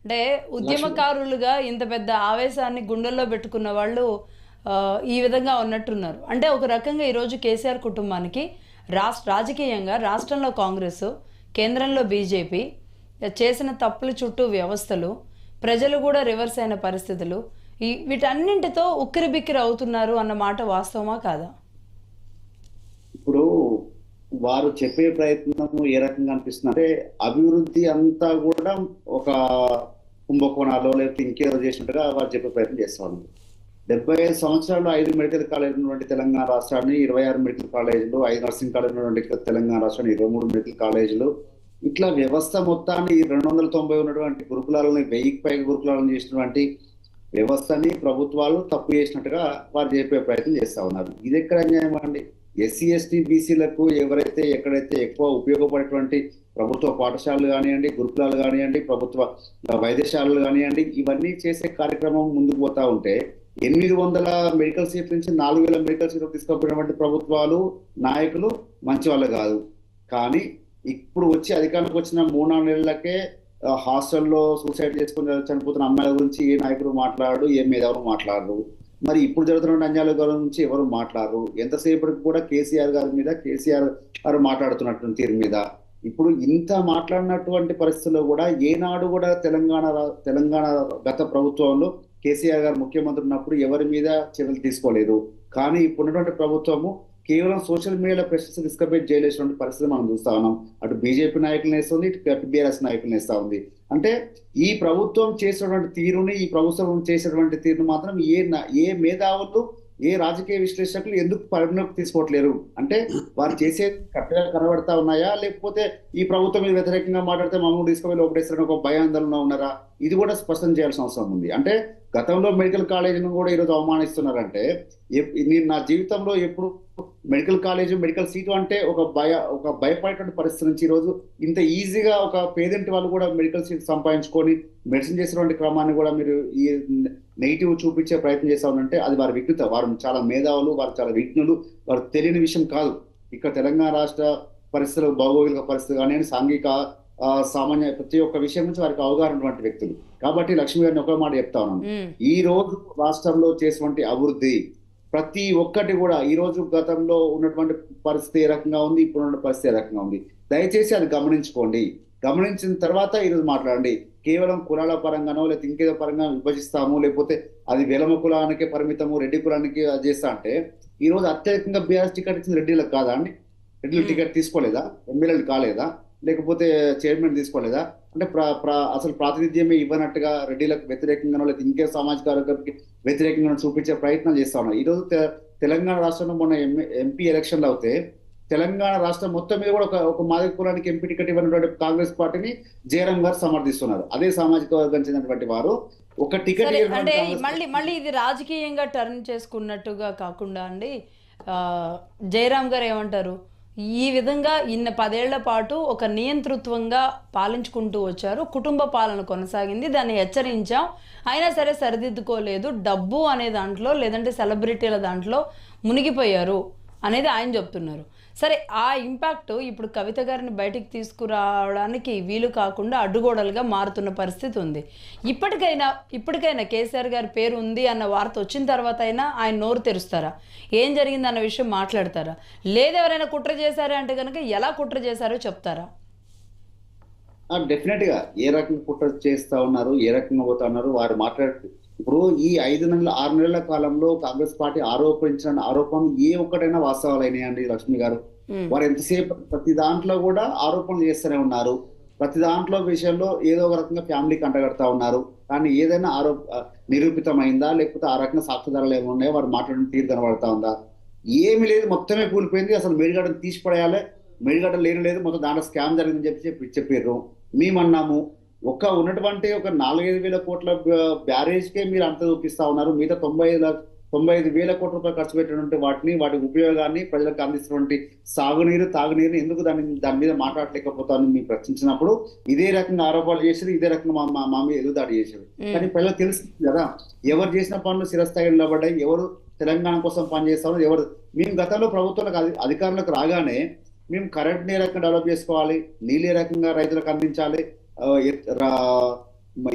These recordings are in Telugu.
అంటే లక్ష్మి ఉద్యమకారులుగా ఇంత పెద్ద ఆవేశాన్ని గుండెల్లో పెట్టుకున్న వాళ్ళు ఈ విధంగా ఉన్నట్టున్నారు. అంటే ఒక రకంగా ఈరోజు కేసీఆర్ కుటుంబానికి రాజకీయంగా రాష్ట్రంలో కాంగ్రెస్, కేంద్రంలో బీజేపీ చేసిన తప్పుల చుట్టూ వ్యవస్థలు, ప్రజలు కూడా రివర్స్ అయిన పరిస్థితులు, వీటన్నింటితో ఉక్కిరిబిక్కిరి అవుతున్నారు అన్న మాట వాస్తవమా కాదా? ఇప్పుడు వారు చెప్పే ప్రయత్నము ఏ రకంగా అనిపిస్తుంది అంటే అభివృద్ధి అంతా కూడా ఒక కుంభకోణాలు లేకపోతే ఇంకేదో చేసినట్టుగా వారు చెప్పే ప్రయత్నం చేస్తా ఉన్నారు. 75 సంవత్సరాలు 5 మెడికల్ కాలేజీలు ఉన్నటువంటి తెలంగాణ రాష్ట్రాన్ని 26 మెడికల్ కాలేజీలు, 5 నర్సింగ్ కాలేజీలు ఉన్నటువంటి తెలంగాణ రాష్ట్రాన్ని 23 మెడికల్ కాలేజీలు, ఇట్లా వ్యవస్థ మొత్తాన్ని 290 ఉన్నటువంటి గురుకులాలని 1000కి పైగా గురుకులాలను చేసినటువంటి వ్యవస్థని ప్రభుత్వాలు తప్పు చేసినట్టుగా వారు చెప్పే ప్రయత్నం చేస్తా ఉన్నారు. ఇది ఎక్కడ న్యాయం అండి? ఎస్సీ ఎస్టీ బీసీలకు ఎవరైతే ఎక్కడైతే ఎక్కువ ఉపయోగపడేటువంటి ప్రభుత్వ పాఠశాలలు కానివ్వండి, గురుకులాలు కానివ్వండి, ప్రభుత్వ వైద్యశాలలు కానివ్వండి, ఇవన్నీ చేసే కార్యక్రమం ముందుకు పోతా ఉంటే 800 మెడికల్ సీట్ నుంచి 4000 మెడికల్ సీట్లు తీసుకుపోయినటువంటి ప్రభుత్వాలు నాయకులు మంచి వాళ్ళు కాదు. కానీ ఇప్పుడు వచ్చి అధికారంలోకి వచ్చిన 3-4 నెలలకే హాస్టల్లో సూసైడ్ చేసుకుని చనిపోతున్న అమ్మాయిల గురించి ఏ నాయకుడు మాట్లాడు, ఏ మేధావులు మాట్లాడరు. మరి ఇప్పుడు జరుగుతున్న అన్యాయాల గురించి ఎవరు మాట్లాడరు. ఎంతసేపటికి కూడా కేసీఆర్ గారి మీద కేసీఆర్ గారు మాట్లాడుతున్నటువంటి తీరు మీద ఇప్పుడు ఇంత మాట్లాడినటువంటి పరిస్థితుల్లో కూడా ఏనాడు కూడా తెలంగాణ గత ప్రభుత్వంలో కేసీఆర్ గారు ముఖ్యమంత్రి ఉన్నప్పుడు ఎవరి మీద చర్యలు తీసుకోలేదు. కానీ ఇప్పుడున్నటువంటి ప్రభుత్వము కేవలం సోషల్ మీడియాలో ప్రశ్నిస్తూ తీసుకుపోయి జైలు వేసినటువంటి పరిస్థితి మనం చూస్తా ఉన్నాం. అటు బీజేపీ నాయకులను వేస్తుంది, ఇటు బీఆర్ఎస్ నాయకులను వేస్తా ఉంది. అంటే ఈ ప్రభుత్వం చేసినటువంటి తీరుని, ఈ ప్రభుత్వం చేసినటువంటి తీరుని మాత్రం ఏ మేధావులు, ఏ రాజకీయ విశ్లేషకులు ఎందుకు పరిగణలోకి తీసుకోవట్లేరు? అంటే వారు చేసే కరెక్ట్గా కనబడతా ఉన్నాయా, లేకపోతే ఈ ప్రభుత్వం మీద వ్యతిరేకంగా మాట్లాడితే మమ్మల్ని తీసుకువెళ్ళి ఒకటేస్తారని ఒక భయాందోళన ఉన్నారా? ఇది కూడా స్పష్టం చేయాల్సిన అవసరం ఉంది. అంటే గతంలో మెడికల్ కాలేజీని కూడా ఈరోజు అవమానిస్తున్నారంటే నేను నా జీవితంలో ఎప్పుడు మెడికల్ కాలేజీ మెడికల్ సీటు అంటే ఒక భయపడేటువంటి పరిస్థితి నుంచి ఈరోజు ఇంత ఈజీగా ఒక పేదెంటి వాళ్ళు కూడా మెడికల్ సీట్ సంపాదించుకొని మెడిసిన్ చేసినటువంటి క్రమాన్ని కూడా మీరు ఈ నెగిటివ్ చూపించే ప్రయత్నం చేస్తా ఉందంటే అది వారి విఘ్నత. వారు చాలా మేధావులు, వారు చాలా విఘ్నులు, వారు తెలియని విషయం కాదు. ఇక్కడ తెలంగాణ రాష్ట్ర పరిస్థితులు, భౌగోళిక పరిస్థితులు కానీ సాంఘిక సామాన్య ప్రతి ఒక్క విషయం నుంచి వారికి అవగాహన ఉన్నటువంటి వ్యక్తులు. కాబట్టి లక్ష్మి గారిని ఒక మాట చెప్తా ఉన్నాను, ఈ రోజు రాష్ట్రంలో చేసినటువంటి అభివృద్ధి ప్రతి ఒక్కటి కూడా ఈ రోజు గతంలో ఉన్నటువంటి పరిస్థితి ఏ రకంగా ఉంది, ఇప్పుడున్న పరిస్థితి ఏ రకంగా ఉంది, దయచేసి అది గమనించుకోండి. గమనించిన తర్వాత ఈరోజు మాట్లాడండి. కేవలం కులాల పరంగానో లేకపోతే ఇంకేదో పరంగా విభజిస్తాము, లేకపోతే అది వెలమ కులానికే పరిమితము, రెడ్డి కులానికి చేస్తా అంటే ఈ రోజు అత్యధికంగా బీఆర్ఎస్ టికెట్ ఇచ్చిన రెడ్డిలకు కాదా అండి? రెడ్డిలు టికెట్ తీసుకోలేదా? ఎమ్మెల్యేలు కాలేదా? లేకపోతే చైర్మన్ తీసుకోలేదా? అంటే అసలు ప్రాతినిధ్యమే ఇవ్వనట్టుగా రెడ్డిలకు వ్యతిరేకంగానో లేకపోతే ఇంకే సామాజిక వర్గానికి వ్యతిరేకంగా చూపించే ప్రయత్నం చేస్తా ఉన్నారు. ఈరోజు తెలంగాణ రాష్ట్రంలో మొన్న ఎంపీ ఎలక్షన్లు అవుతే తెలంగాణ రాష్ట్రం మొత్తం మీద కూడా ఒక మాదిగ కులానికి ఎంపీ టికెట్ ఇవ్వనటువంటి కాంగ్రెస్ పార్టీని జయరాం గారు సమర్థిస్తున్నారు. అదే సామాజిక వర్గం చెందినటువంటి వారు ఒక టికెట్ అంటే మళ్ళీ ఇది రాజకీయంగా టర్న్ చేసుకున్నట్టుగా కాకుండా అండి, జయరాం గారు ఏమంటారు? ఈ విధంగా 10 ఏళ్ల పాటు ఒక నియంతృత్వంగా పాలించుకుంటూ వచ్చారు, కుటుంబ పాలన కొనసాగింది, దాన్ని హెచ్చరించాం, అయినా సరే సరిదిద్దుకోలేదు, డబ్బు అనే దాంట్లో లేదంటే సెలబ్రిటీల దాంట్లో మునిగిపోయారు అనేది ఆయన చెప్తున్నారు. సరే, ఆ ఇంపాక్ట్ ఇప్పుడు కవిత గారిని బయటికి తీసుకురావడానికి వీలు కాకుండా అడ్డుగోడలుగా మారుతున్న పరిస్థితి ఉంది. ఇప్పటికైనా కేసీఆర్ గారి పేరు ఉంది అన్న వార్త వచ్చిన తర్వాత అయినా ఆయన నోరు తెరుస్తారా? ఏం జరిగింది అన్న విషయం మాట్లాడతారా? లేదా ఎవరైనా కుట్ర చేశారా అంటే కనుక ఎలా కుట్ర చేశారో చెప్తారా? డెఫినెట్ గా ఏ రకంగా కుట్ర చేస్తా ఉన్నారు, ఏ రకంగా పోతా ఉన్నారు వారు మాట్లాడుతూ ఇప్పుడు ఈ 6 నెలల కాలంలో కాంగ్రెస్ పార్టీ ఆరోపించిన ఆరోపణలు ఏ ఒక్కటైనా వాస్తవాలు అయినాయండి లక్ష్మి గారు? వారు ఎంతసేపు ప్రతి దాంట్లో కూడా ఆరోపణలు చేస్తూనే ఉన్నారు. ప్రతి దాంట్లో విషయంలో ఏదో ఒక రకంగా ఫ్యామిలీకి అంటగడతా ఉన్నారు. కానీ ఏదైనా నిరూపితమైందా, లేకపోతే ఆ రకంగా సాక్ష్యాధారాలు ఏమి ఉన్నాయో వారు మాట్లాడిన తీరు కనబడతా ఉందా? ఏమి లేదు, మొత్తమే కూలిపోయింది. అసలు మేడిగడ్డను తీసిపడేయాలి, మేడిగడ్డ లేదు, మొత్తం దాంట్లో స్కామ్ జరిగిందని చెప్పారు. మేమన్నాము ఉన్నటువంటి ఒక 4-5 వేల కోట్ల బ్యారేజ్కే మీరు అంత చూపిస్తా ఉన్నారు. మిగతా 95 వేల కోట్ల రూపాయలు ఖర్చు పెట్టినటువంటి వాటి ఉపయోగాన్ని ప్రజలకు అందిస్తున్నటువంటి సాగునీరు, తాగునీరుని ఎందుకు దాని మీద మాట్లాడలేకపోతాను మీరు ప్రశ్నించినప్పుడు ఇదే రకంగా ఆరోపణలు చేశారు, ఇదే రకంగా మా మీద ఎదురుదాడి చేశారు. కానీ ప్రజలకు తెలుస్తుంది కదా ఎవరు చేసిన పనులు శిరస్థాయిలో నిలబడ్డాయి, ఎవరు తెలంగాణ కోసం పనిచేస్తారు, ఎవరు. మేము గతంలో ప్రభుత్వాలకు అధికారులకు రాగానే మేము కరెంట్ని ఏ రకంగా డెవలప్ చేసుకోవాలి, నీళ్ళు ఏ రకంగా రైతులకు అందించాలి,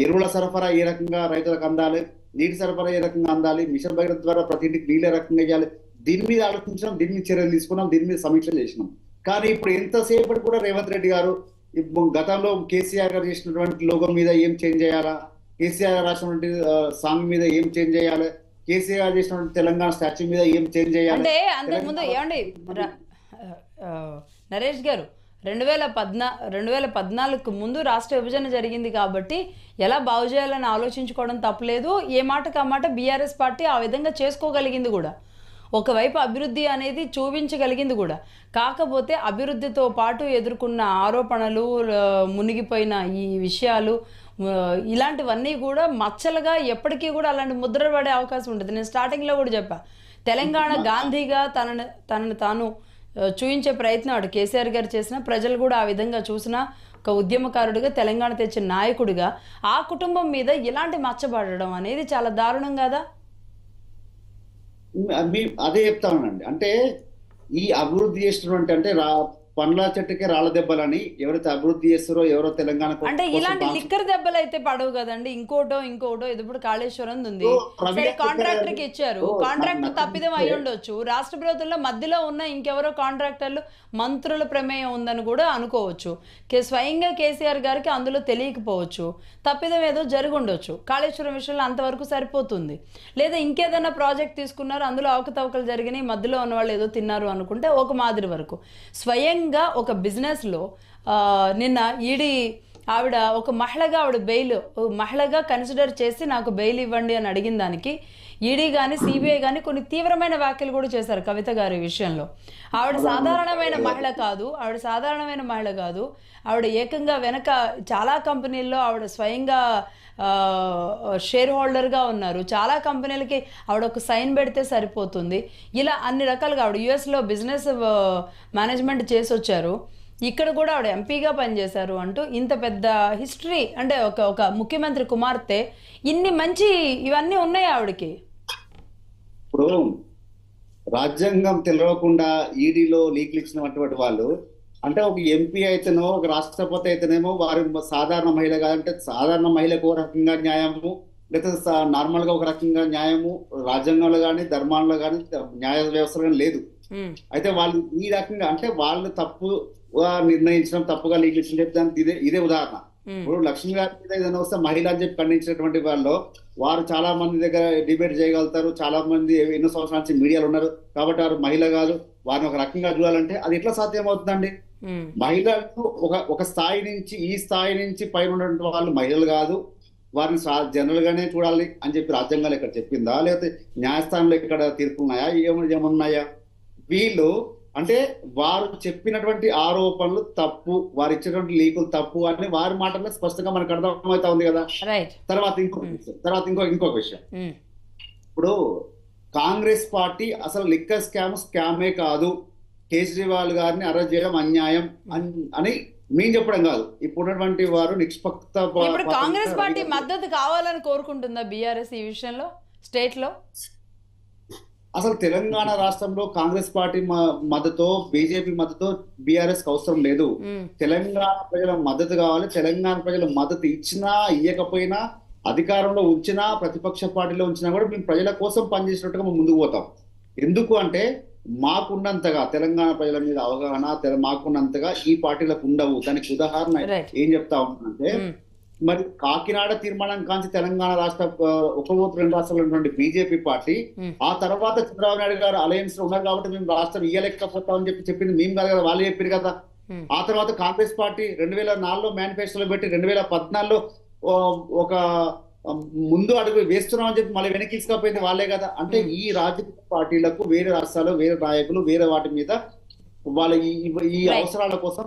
ఎరువుల సరఫరా ఏ రకంగా రైతులకు అందాలి, నీటి సరఫరా ఏ రకంగా అందాలి, మిషన్ భగీరథ ద్వారా ప్రతి ఇంటికి నీళ్ళు ఏ రకంగా ఇవ్వాలి, దీని మీద ఆలోచించినాం, దీని మీద చర్యలు తీసుకున్నాం, దీని మీద సమీక్ష చేసినాం. కానీ ఇప్పుడు ఎంతసేపటి కూడా రేవంత్ రెడ్డి గారు గతంలో కేసీఆర్ గారు చేసినటువంటి లోగో మీద ఏం చేంజ్ చేయాలా, కేసీఆర్ రాసినటువంటి సాంగ్ మీద ఏం చేంజ్ చేయాలి, కేసీఆర్ చేసినటువంటి తెలంగాణ స్టాచ్యూ మీద ఏం చేంజ్ చేయాలి. అంటే అంతకుముందు ఏమండి నరేష్ గారు 2014 ముందు రాష్ట్ర విభజన జరిగింది కాబట్టి ఎలా బాగు చేయాలని ఆలోచించుకోవడం తప్పలేదు. ఏ మాటకు ఆ మాట బీఆర్ఎస్ పార్టీ ఆ విధంగా చేసుకోగలిగింది కూడా, ఒకవైపు అభివృద్ధి అనేది చూపించగలిగింది కూడా. కాకపోతే అభివృద్ధితో పాటు ఎదుర్కొన్న ఆరోపణలు, మునిగిపోయిన ఈ విషయాలు, ఇలాంటివన్నీ కూడా మచ్చలుగా ఎప్పటికీ కూడా అలాంటి ముద్ర పడే అవకాశం ఉంటుంది. నేను స్టార్టింగ్లో కూడా చెప్పా, తెలంగాణ గాంధీగా తనను తాను చూయించే ప్రయత్నం అటు కేసీఆర్ గారు చేసిన, ప్రజలు కూడా ఆ విధంగా చూసిన ఒక ఉద్యమకారుడిగా, తెలంగాణ తెచ్చిన నాయకుడిగా ఆ కుటుంబం మీద ఇలాంటి మచ్చబడడం అనేది చాలా దారుణం కదా. అదే చెప్తానండి. అంటే ఈ అభివృద్ధి చేస్తున్నటువంటి అంటే పండ్ల చెట్టుకే రాళ్ళ దెబ్బలని ఎవరైతే అభివృద్ధి చేస్తారో ఎవరో తెలంగాణ అంటే ఇలాంటి లిక్కర్ దెబ్బలు అయితే పడవు కదండి. ఇంకోటో ఇప్పుడు కాళేశ్వరం ఉంది, సరే కాంట్రాక్టర్ కి ఇచ్చారు, కాంట్రాక్టర్ తప్పిదం అయి ఉండొచ్చు, రాష్ట్ర ప్రభుత్వంలో మధ్యలో ఉన్న ఇంకెవరో కాంట్రాక్టర్లు మంత్రుల ప్రమేయం ఉందని కూడా అనుకోవచ్చు. స్వయంగా కేసీఆర్ గారికి అందులో తెలియకపోవచ్చు, తప్పిదం ఏదో జరిగి ఉండొచ్చు. కాళేశ్వరం విషయంలో అంతవరకు సరిపోతుంది. లేదా ఇంకేదైనా ప్రాజెక్ట్ తీసుకున్నారు, అందులో అవకతవకలు జరిగినాయి, మధ్యలో ఉన్న వాళ్ళు ఏదో తిన్నారు అనుకుంటే ఒక మాదిరి వరకు. స్వయంగా ఒక బిజినెస్లో నిన్న ఈడీ ఆవిడ ఒక మహిళగా మహిళగా కన్సిడర్ చేసి నాకు బెయిల్ ఇవ్వండి అని అడిగిన దానికి ఈడీ కానీ సిబిఐ కానీ కొన్ని తీవ్రమైన వ్యాఖ్యలు కూడా చేశారు కవిత గారి విషయంలో. ఆవిడ సాధారణమైన మహిళ కాదు, ఆవిడ ఏకంగా వెనక చాలా కంపెనీల్లో ఆవిడ స్వయంగా షేర్ హోల్డర్గా ఉన్నారు. చాలా కంపెనీలకి ఆవిడ ఒక సైన్ పెడితే సరిపోతుంది. ఇలా అన్ని రకాలుగా ఆవిడ యుఎస్లో బిజినెస్ మేనేజ్మెంట్ చేసి వచ్చారు, ఇక్కడ కూడా ఆవిడ ఎంపీగా పనిచేశారు అంటూ ఇంత పెద్ద హిస్టరీ, అంటే ఒక ముఖ్యమంత్రి కుమార్తె, ఇన్ని మంచి ఇవన్నీ ఉన్నాయి ఆవిడకి. ఇప్పుడు రాజ్యాంగం తెలియకుండా ఈడీలో లీక్లు ఇచ్చినటువంటి వాళ్ళు, అంటే ఒక ఎంపీ అయితేనో ఒక రాష్ట్రపతి అయితేనేమో వారి సాధారణ మహిళ కాదంటే సాధారణ మహిళకు ఒక రకంగా న్యాయము, లేకపోతే నార్మల్ గా ఒక రకంగా న్యాయము రాజ్యాంగంలో కానీ ధర్మాల్లో కానీ న్యాయ వ్యవస్థలో కానీ లేదు. అయితే వాళ్ళు ఈ రకంగా అంటే వాళ్ళు తప్పుగా నిర్ణయించడం, తప్పుగా లీక్లు ఇచ్చిన చెప్పడానికి ఇదే ఉదాహరణ. ఇప్పుడు లక్ష్మి గారి మీద ఏదైనా వస్తే మహిళ అని చెప్పి ఖండించినటువంటి వాళ్ళు వారు చాలా మంది దగ్గర డిబేట్ చేయగలుగుతారు, చాలా మంది ఎన్నో సంవత్సరాల నుంచి మీడియాలో ఉన్నారు కాబట్టి వారు మహిళ కాదు, వారిని ఒక రకంగా చూడాలంటే అది ఎట్లా సాధ్యం అవుతుందండి? మహిళలు ఒక స్థాయి నుంచి ఈ స్థాయి నుంచి పైన ఉన్నటువంటి వాళ్ళు మహిళలు కాదు, వారిని జనరల్ గానే చూడాలి అని చెప్పి రాజ్యాంగాలు ఇక్కడ చెప్పిందా, లేకపోతే న్యాయస్థానంలో ఇక్కడ తీర్పులున్నాయా, ఏమున్నాయా? వీళ్ళు అంటే వారు చెప్పినటువంటి ఆరోపణలు తప్పు, వారు ఇచ్చినటువంటి లీకులు తప్పు అని వారి మాటల్లో స్పష్టంగా మనకు అర్థమవుతా ఉంది కదా. తర్వాత ఇంకొక విషయం, ఇప్పుడు కాంగ్రెస్ పార్టీ అసలు లిక్కర్ స్కామే కాదు, కేజ్రీవాల్ గారిని అరెస్ట్ చేయడం అన్యాయం అని మేము చెప్పడం కాదు, ఇప్పుడున్నటువంటి వారు నిష్పక్షత. ఇప్పుడు కాంగ్రెస్ పార్టీ మద్దతు కావాలని కోరుకుంటుందా బీఆర్ఎస్ ఈ విషయంలో స్టేట్ లో? అసలు తెలంగాణ రాష్ట్రంలో కాంగ్రెస్ పార్టీ మద్దతు, బీజేపీ మద్దతు బీఆర్ఎస్ కి అవసరం లేదు. తెలంగాణ ప్రజల మద్దతు కావాలి. తెలంగాణ ప్రజల మద్దతు ఇచ్చినా ఇయ్యకపోయినా, అధికారంలో ఉంచినా ప్రతిపక్ష పార్టీలో ఉంచినా కూడా మేము ప్రజల కోసం పనిచేసినట్టుగా మేము ముందుకు పోతాం. ఎందుకు అంటే మాకున్నంతగా తెలంగాణ ప్రజల మీద అవగాహన మాకున్నంతగా ఈ పార్టీలకు ఉండవు. దానికి ఉదాహరణ ఏం చెప్తా ఉన్నానంటే, మరి కాకినాడ తీర్మానం కాంచి తెలంగాణ రాష్ట్ర ఒక ఓటు రెండు రాష్ట్రాలు ఉన్నటువంటి బీజేపీ పార్టీ ఆ తర్వాత చంద్రబాబు నాయుడు గారు అలయన్స్ లో ఉన్నారు కాబట్టి మేము రాష్ట్రం ఇయ్యలేకపోతామని చెప్పింది మేము కాదు కదా, వాళ్ళు చెప్పారు కదా. ఆ తర్వాత కాంగ్రెస్ పార్టీ 2004లో మేనిఫెస్టోలో పెట్టి 2014లో ఒక ముందు అడుగు వేస్తున్నామని చెప్పి మళ్ళీ వెనక్కి తీసుకపోయింది వాళ్ళే కదా. అంటే ఈ రాజకీయ పార్టీలకు వేరే రాష్ట్రాలు, వేరే నాయకులు, వేరే వాటి మీద వాళ్ళ ఈ అవసరాల కోసం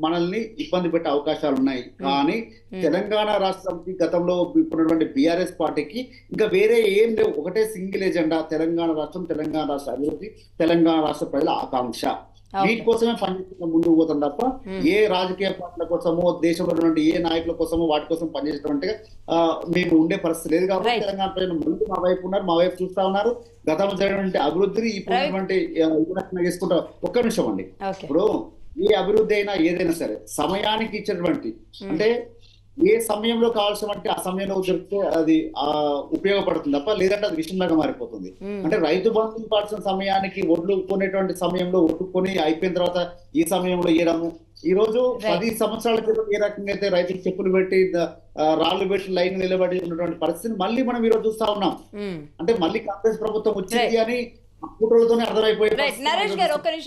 మనల్ని ఇబ్బంది పెట్టే అవకాశాలు ఉన్నాయి. కానీ తెలంగాణ రాష్ట్రానికి గతంలో ఇప్పుడున్నటువంటి బీఆర్ఎస్ పార్టీకి ఇంకా వేరే ఏం లేవు, ఒకటే సింగిల్ ఎజెండా, తెలంగాణ రాష్ట్రం, తెలంగాణ రాష్ట్ర అభివృద్ధి, తెలంగాణ రాష్ట్ర ప్రజల ఆకాంక్ష. వీటి కోసమే పనిచేసిన ముందుకు పోతాం తప్ప ఏ రాజకీయ పార్టీల కోసమో, దేశంలో ఉన్నటువంటి ఏ నాయకుల కోసమో వాటి కోసం పనిచేసినటువంటి మేము ఉండే పరిస్థితి లేదు. కాబట్టి తెలంగాణ ప్రజలు ముందు మా వైపు ఉన్నారు, మా వైపు చూస్తా ఉన్నారు. గతంలో జరిగినటువంటి అభివృద్ధిని ఇప్పుడు చేసుకుంటారు. ఒక్క నిమిషం అండి, ఇప్పుడు ఏ అభివృద్ధి అయినా ఏదైనా సరే సమయానికి ఇచ్చినటువంటి, అంటే ఏ సమయంలో కావాల్సినటువంటి ఆ సమయంలో దొరికితే అది ఉపయోగపడుతుంది తప్ప, లేదంటే అది విషయంలాగా మారిపోతుంది. అంటే రైతు బంధు పడాల్సిన సమయానికి ఒడ్లు కొనేటువంటి సమయంలో ఒడ్లు కొని అయిపోయిన తర్వాత ఈ సమయంలో ఇవ్వడము. ఈ రోజు 10 సంవత్సరాల క్రితం ఏ రకంగా అయితే రైతులు చెప్పులు పెట్టి రాళ్లు పెట్టి లైన్ నిలబడి ఉన్నటువంటి పరిస్థితిని మళ్ళీ మనం ఈ రోజు చూస్తా ఉన్నాం. అంటే మళ్ళీ కాంగ్రెస్ ప్రభుత్వం వచ్చింది అని 3 రోజులతోనే అర్థమైపోయింది. నరేష్ గారు ఒక్క నిమిషం